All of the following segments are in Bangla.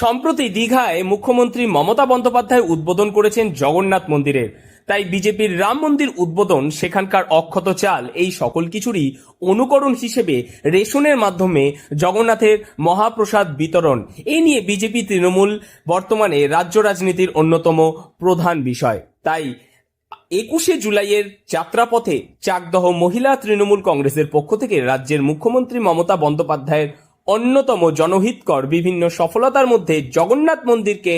সম্প্রতি দীঘায় মুখ্যমন্ত্রী মমতা বন্দ্যোপাধ্যায় উদ্বোধন করেছেন জগন্নাথ মন্দিরের। তাই বিজেপির রাম মন্দির উদ্বোধন, সেখানকার অক্ষত চাল, এই সকল কিছুরই অনুকরণ হিসেবে রেশনের মাধ্যমে জগন্নাথের মহাপ্রসাদ বিতরণ, এই নিয়ে বিজেপি তৃণমূল বর্তমানে রাজ্য রাজনীতির অন্যতম প্রধান বিষয়। তাই 21শে জুলাইয়ের যাত্রাপথে চাকদহ মহিলা তৃণমূল কংগ্রেসের পক্ষ থেকে রাজ্যের মুখ্যমন্ত্রী মমতা বন্দ্যোপাধ্যায়ের অন্যতম জনহিতকর বিভিন্ন সফলতার মধ্যে জগন্নাথ মন্দিরকে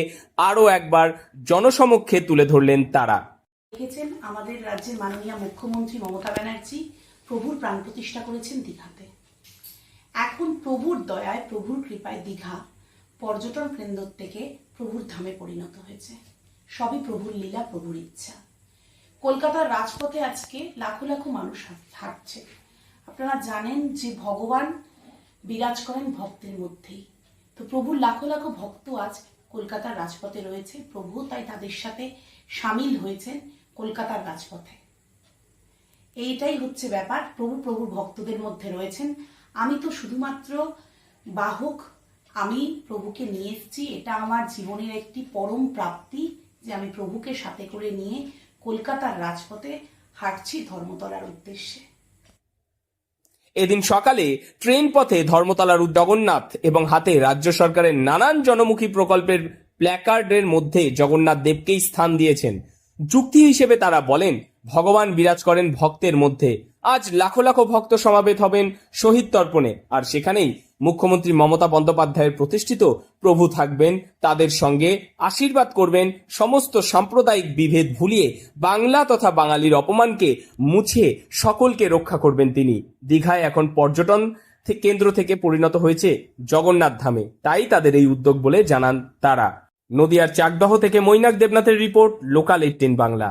আরও একবার জনসমক্ষে তুলে ধরলেন তারা। দেখেছেন আমাদের রাজ্যের মাননীয় মুখ্যমন্ত্রী মমতা ব্যানার্জি প্রভুর প্রাণ প্রতিষ্ঠা করেছেন দীঘাতে। এখন প্রভুর দয়ায়, প্রভুর কৃপায় দীঘা পর্যটন কেন্দ্র থেকে প্রভুর ধামে পরিণত হয়েছে। সবই প্রভুর লীলা, প্রভুর ইচ্ছা। কলকাতার রাজপথে আজকে লাখো লাখো মানুষ হাঁটছে। আপনারা জানেন যে ভগবান বিরাজ করেন ভক্তের মধ্যেই। তো প্রভুর লাখো লাখো ভক্ত আজ কলকাতার রাজপথে রয়েছে। প্রভু তাই তাদের সাথে সামিল হয়েছেন কলকাতার রাজপথে। এইটাই হচ্ছে ব্যাপার। প্রভুর ভক্তদের মধ্যে রয়েছেন। আমি তো শুধুমাত্র বাহক, আমি প্রভুকে নিয়ে এসেছি। এটা আমার জীবনের একটি পরম প্রাপ্তি যে আমি প্রভুকে সাথে করে নিয়ে কলকাতার রাজপথে হাঁটছি ধর্মতলার উদ্দেশ্যে। এদিন সকালে ট্রেন পথে ধর্মতলার জগন্নাথ এবং হাতে রাজ্য সরকারের নানান জনমুখী প্রকল্পের প্ল্যাকার্ডের মধ্যে জগন্নাথ দেবকেই স্থান দিয়েছেন। যুক্তি হিসেবে তারা বলেন, ভগবান বিরাজ করেন ভক্তের মধ্যে। আজ লাখো লাখো ভক্ত সমাবেত হবেন শহীদ তর্পণে, আর সেখানেই মুখ্যমন্ত্রী মমতা বন্দ্যোপাধ্যায়ের প্রতিষ্ঠিত প্রভু থাকবেন তাদের সঙ্গে, আশীর্বাদ করবেন। সমস্ত সাম্প্রদায়িক বিভেদ ভুলিয়ে বাংলা তথা বাঙালির অপমানকে মুছে সকলকে রক্ষা করবেন তিনি। দীঘায় এখন পর্যটন কেন্দ্র থেকে পরিণত হয়েছে জগন্নাথ ধামে, তাই তাদের এই উদ্যোগ বলে জানান তারা। নদিয়ার চাকদহ থেকে মৈনাক দেবনাথের রিপোর্ট, লোকাল 18 বাংলা।